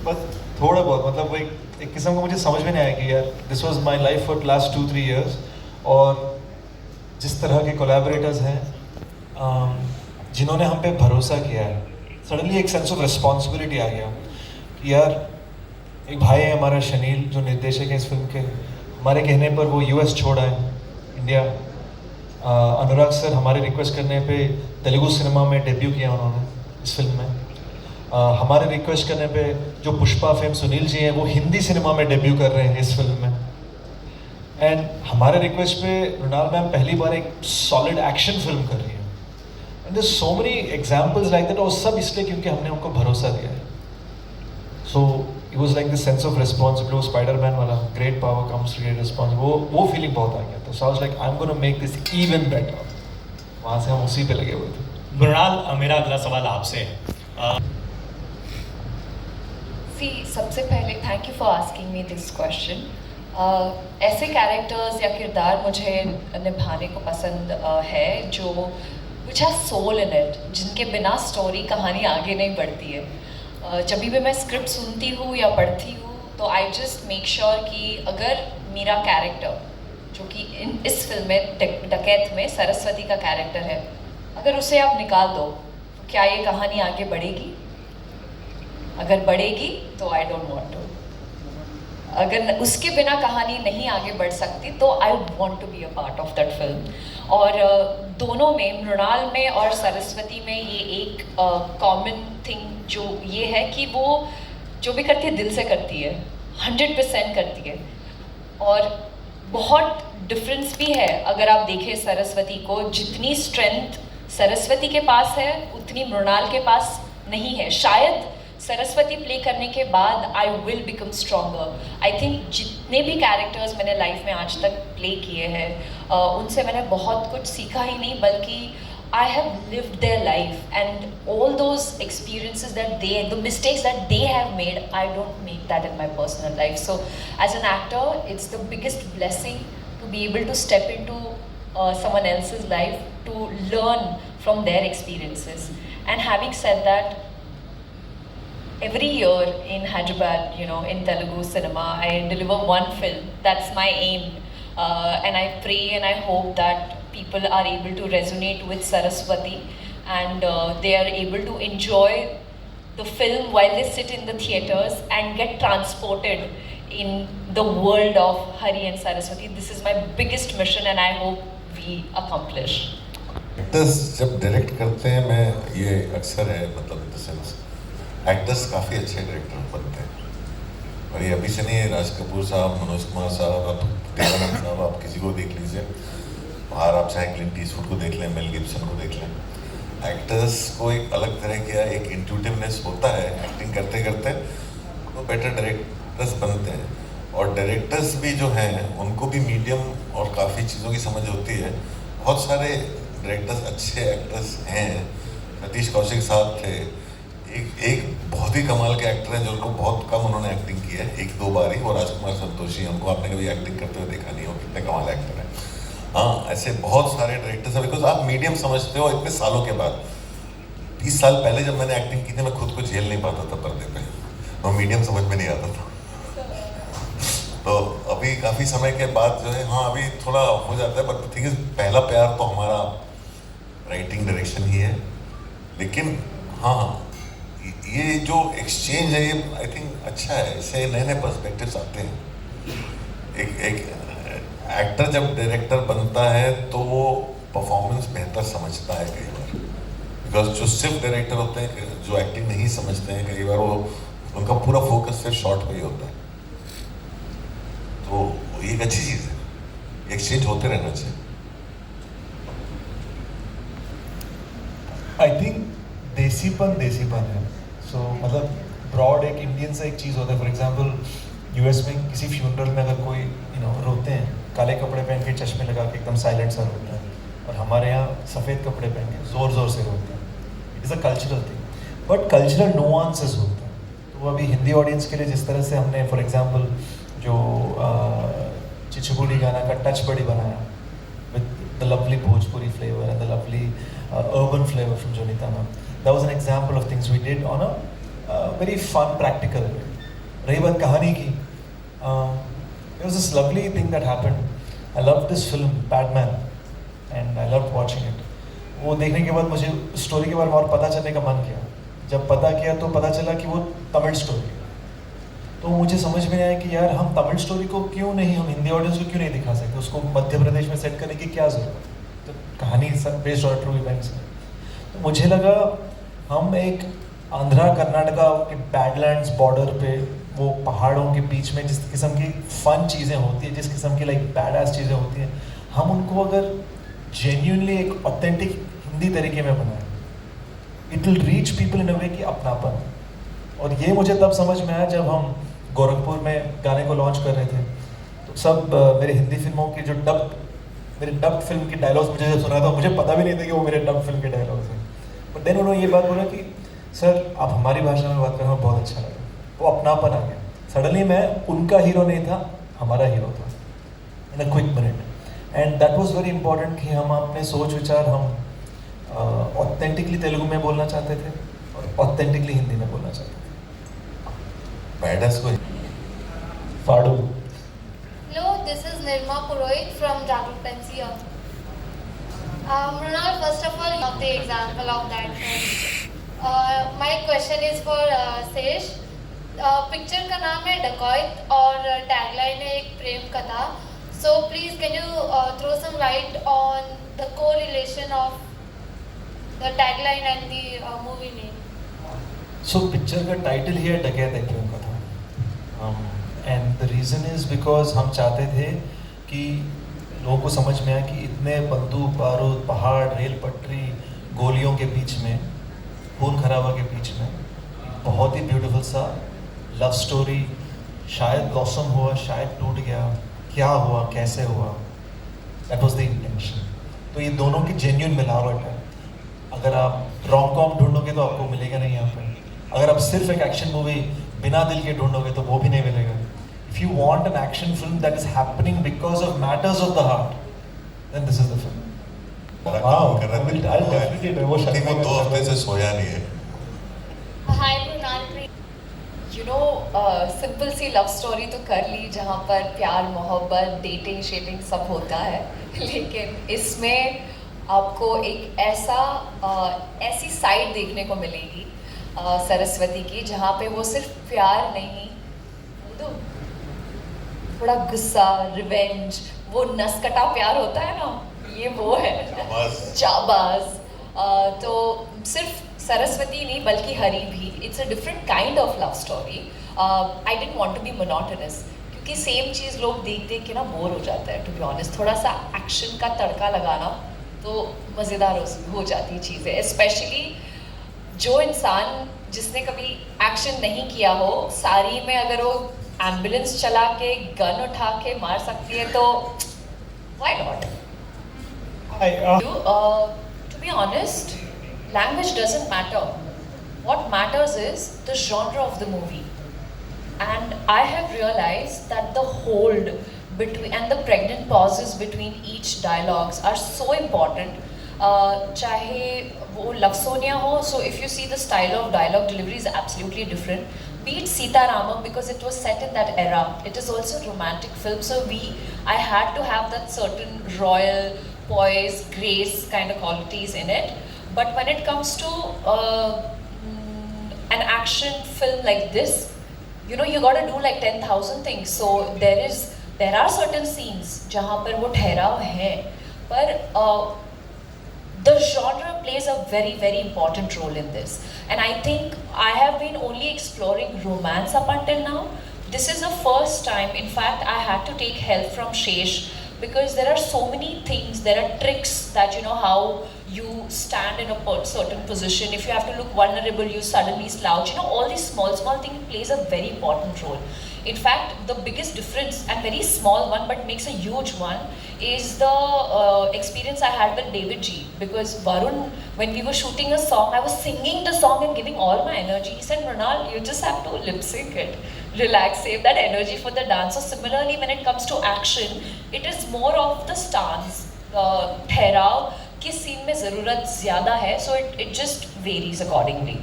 बस थोड़ा बहुत, मतलब वो एक किस्म का मुझे समझ में नहीं आया कि यार this was my life for last 2-3 years. और जिस तरह के कोलैबोरेटर्स हैं जिन्होंने हम पे भरोसा किया है, सडनली एक सेंस ऑफ रिस्पॉन्सिबिलिटी आ गया कि यार एक भाई है हमारा शनील जो निर्देशक है इस फिल्म के, हमारे कहने पर वो यूएस छोड़ा है इंडिया। अनुराग सर हमारे रिक्वेस्ट करने पे तेलुगु सिनेमा में डेब्यू किया उन्होंने इस फिल्म में। हमारे रिक्वेस्ट करने पे जो पुष्पा फेम सुनील जी हैं वो हिंदी सिनेमा में डेब्यू कर रहे हैं इस फिल्म में। एंड हमारे रिक्वेस्ट पे मृणाल मैम पहली बार एक सॉलिड एक्शन फिल्म कर रही है। And there so many examples like that, और सब इसलिए क्योंकि हमने उनको भरोसा दिया है। So it was like the sense of responsibility, Spiderman वाला great power comes great response, वो फीलिंग बहुत आ गया था। So I was like I am gonna make this even better. वहाँ से हम उसी पे लगे हुए थे। मृणाल, मेरा अगला सवाल आपसे है। सबसे पहले thank you for asking me this question. ऐसे कैरेक्टर्स या किरदार मुझे निभाने को पसंद है जो which has soul in it, जिनके बिना स्टोरी कहानी आगे नहीं बढ़ती है। जब भी मैं स्क्रिप्ट सुनती हूँ या पढ़ती हूँ तो आई जस्ट मेक श्योर कि अगर मेरा कैरेक्टर जो कि इस फिल्म में डकैत में सरस्वती का कैरेक्टर है, अगर उसे आप निकाल दो तो क्या ये कहानी आगे बढ़ेगी? अगर बढ़ेगी तो आई डोंट वांट टू। अगर उसके बिना कहानी नहीं आगे बढ़ सकती तो I want to be a part of that film. और दोनों में, मृणाल में और सरस्वती में, ये एक कॉमन थिंग जो ये है कि वो जो भी करती है दिल से करती है, 100% करती है। और बहुत डिफरेंस भी है। अगर आप देखें सरस्वती को, जितनी स्ट्रेंथ सरस्वती के पास है उतनी मृणाल के पास नहीं है। शायद सरस्वती प्ले करने के बाद I will become stronger. I think जितने भी कैरेक्टर्स मैंने लाइफ में आज तक प्ले किए हैं उनसे मैंने बहुत कुछ सीखा ही नहीं, बल्कि I have lived their life and all those experiences that they, the mistakes that they have made, I don't make that in my personal life. So as an actor it's the biggest blessing to be able to step in to someone else's life to learn from their experiences. And having said that, every year in Hyderabad, in Telugu cinema, I deliver one film. That's my aim. And I pray and I hope that people are able to resonate with Saraswati and they are able to enjoy the film while they sit in the theaters and get transported in the world of Hari and Saraswati. This is my biggest mission and I hope we accomplish. Actors जब direct करते हैं, मैं ये अक्सर है, मतलब in the sense actors काफ़ी अच्छे डायरेक्टर बनते हैं। और ये अभी से नहीं है, राज कपूर साहब, मनोज कुमार साहब, आप देवानंद साहब, आप किसी को देख लीजिए बाहर, आप चाहे क्लिंट ईस्टवुड को देख लें, मेल गिब्सन को देख लें। एक्टर्स को एक अलग तरह का एक इंट्यूटिवनेस होता है, एक्टिंग करते करते वो बेटर डायरेक्टर्स बनते हैं। और डायरेक्टर्स भी जो हैं उनको भी मीडियम और काफ़ी चीज़ों की समझ होती है। बहुत सारे डायरेक्टर्स अच्छे एक्टर्स हैं। सतीश कौशिक साहब थे, एक बहुत ही कमाल के एक्टर हैं जिनको बहुत कम उन्होंने एक्टिंग की है, 1-2 बार ही। वो राजकुमार संतोषी, हमको आपने कभी एक्टिंग करते हुए देखा नहीं हो, कितने कमाल एक्टर हैं। हाँ, ऐसे बहुत सारे डायरेक्टर्स हैं, बिकॉज आप मीडियम समझते हो इतने सालों के बाद। 20 साल पहले जब मैंने एक्टिंग की थी मैं खुद को झेल नहीं पाता था पर्दे पे, और मीडियम समझ में नहीं आता था। तो अभी काफ़ी समय के बाद जो है, हाँ अभी थोड़ा हो जाता है, बट थिंग इज पहला प्यार तो हमारा राइटिंग डायरेक्शन ही है। लेकिन हाँ, ये जो एक्सचेंज है ये आई थिंक अच्छा है, इससे नए नए पर्सपेक्टिव्स आते हैं। एक एक्टर जब डायरेक्टर बनता है तो वो परफॉर्मेंस बेहतर समझता है कई बार, बिकॉज जो सिर्फ डायरेक्टर होते हैं जो एक्टिंग नहीं समझते हैं, कई बार वो उनका पूरा फोकस सिर्फ शॉट पे ही होता है। तो ये एक अच्छी चीज़ है, एक्सचेंज होते रहना चाहिए। आई थिंक देसीपन है। सो मतलब ब्रॉड एक इंडियन से एक चीज़ होता है। फॉर एग्जांपल यूएस में किसी फ्यूनरल में अगर कोई रोते हैं, काले कपड़े पहन के, चश्मे लगा के, एकदम साइलेंट सा रोते हैं, और हमारे यहाँ सफ़ेद कपड़े पहन के ज़ोर ज़ोर से रोते हैं। It is a cultural thing, but cultural nuances होते हैं। तो वो अभी हिंदी ऑडियंस के लिए जिस तरह से हमने फॉर एग्जांपल जो चिचबुली गाना का टच बड़ी बनाया with the lovely Bhojpuri flavour and the lovely urban flavor from Jonita ma'am. That was an example of things we did on a very fun, practical way. रही बात कहानी की, it was this lovely thing that happened. I loved this film, Batman, and I loved watching it. वो देखने के बाद मुझे story के बारे में और पता चलने का मन किया. जब पता किया तो पता चला कि वो तमिल स्टोरी है. तो मुझे समझ में आया कि यार हम तमिल स्टोरी को क्यों नहीं, हम हिंदी ऑडियंस को क्यों नहीं दिखा सकते, उसको मध्य प्रदेश में सेट करने की क्या ज़रूरत है. तो कहानी बेस्ड ऑन ट्रू इवेंट्स है. तो मुझे लगा हम एक आंध्रा कर्नाटका के बैडलैंड्स बॉर्डर पे वो पहाड़ों के बीच में जिस किस्म की फन चीज़ें होती हैं, जिस किस्म की लाइक बैडास चीज़ें होती हैं, हम उनको अगर जेन्यूनली एक ऑथेंटिक हिंदी तरीके में बनाएं, it will reach people in a way कि अपनापन. और ये मुझे तब समझ में आया जब हम गोरखपुर में गाने को लॉन्च कर रहे थे. तो सब मेरे हिंदी फिल्मों के जो मेरे डब फिल्म के डायलॉग्स मुझे जब सुना था, मुझे पता भी नहीं था कि वो मेरे डब फिल्म के डायलॉग्स हैं. बट देन उन्होंने ये बात बोला कि सर आप हमारी भाषा में बात करना बहुत अच्छा लगा. वो अपनापन आ गया. सडनली मैं उनका हीरो नहीं था, हमारा हीरो था in a quick minute. And that was very important कि हम अपने सोच विचार हम ऑथेंटिकली तेलुगु में बोलना चाहते थे और ऑथेंटिकली हिंदी में बोलना चाहते थे. बैडस को फाड़ू. Hello, this is Nirma Purohit from Jagrut Times here. Mrunal, first of all, you have the example of that film. My question is for Sesh. Picture का नाम है डकॉइट और टैगलाइन है एक प्रेम कथा. So please can you throw some light on the correlation of the tagline and the movie name? So picture का title ही है डकैत एक प्रेम कथा. And the reason is because हम चाहते थे कि लोगों को समझ में आए कि इतने बंदूक बारूद पहाड़ रेल पटरी गोलियों के बीच में, खून खराबा के बीच में बहुत ही ब्यूटीफुल सा लव स्टोरी शायद ब्लॉसम हुआ, शायद टूट गया, क्या हुआ कैसे हुआ, दैट वाज द इंटेंशन. तो ये दोनों की जेन्युइन मिलावट है. अगर आप रोम कॉम ढूंढोगे तो आपको मिलेगा नहीं यहाँ पे. अगर आप सिर्फ एक एक्शन मूवी बिना दिल के ढूंढोगे तो वो भी नहीं मिलेगा. If you want an action film that is happening because of matters of the heart, then this is the film. वो 2 हफ्ते से सोया नहीं है. Hi, Mrunal. You know simple सी लव स्टोरी तो कर ली जहाँ पर प्यार मोहब्बत डेटिंग शेटिंग सब होता है. लेकिन इसमें आपको एक ऐसी साइड देखने को मिलेगी सरस्वती की, जहाँ पे वो सिर्फ प्यार नहीं, तो थोड़ा गुस्सा, रिवेंज, वो नसकटा प्यार होता है ना, ये वो है जाबाज. तो सिर्फ सरस्वती नहीं बल्कि हरी भी. It's a different kind of love story. I didn't want to be monotonous क्योंकि सेम चीज़ लोग देख देख के ना बोर हो जाता है. टू बी ऑनेस्ट, थोड़ा सा एक्शन का तड़का लगाना तो मज़ेदार हो जाती है चीज़ें. स्पेशली जो इंसान जिसने कभी एक्शन नहीं किया हो, सारी में अगर वो एम्बुलेंस चला के गन उठा के मार सकती है तो why not. To be honest, language doesn't matter. What matters is the genre of the movie. And I have realized that the hold between and the pregnant pauses between each dialogues are so important. चाहे वो लफ्सोनिया हो, so if you see the style of dialogue delivery is absolutely different. Be it Sita Ramam because it was set in that era. It is also a romantic film, so I had to have that certain royal poise, grace kind of qualities in it. But when it comes to an action film like this, you know, you got to do like 10,000 things. So there are certain scenes जहाँ पर वो ठहराव है, पर the genre plays a very very important role in this. And I think I have been only exploring romance up until now. This is the first time, in fact, I had to take help from Shesh because there are so many things, there are tricks that, you know, how you stand in a certain position. If you have to look vulnerable, you suddenly slouch. You know, all these small things plays a very important role. In fact, the biggest difference, and very small one but makes a huge one, is the experience I had with David G. Because Varun, when we were shooting a song, I was singing the song and giving all my energy. He said, Mrunal, you just have to lip sync it. Relax, save that energy for the dance. So similarly, when it comes to action, it is more of the stance, ठहराव किस scene में ज़रूरत ज़्यादा है, so it just varies accordingly.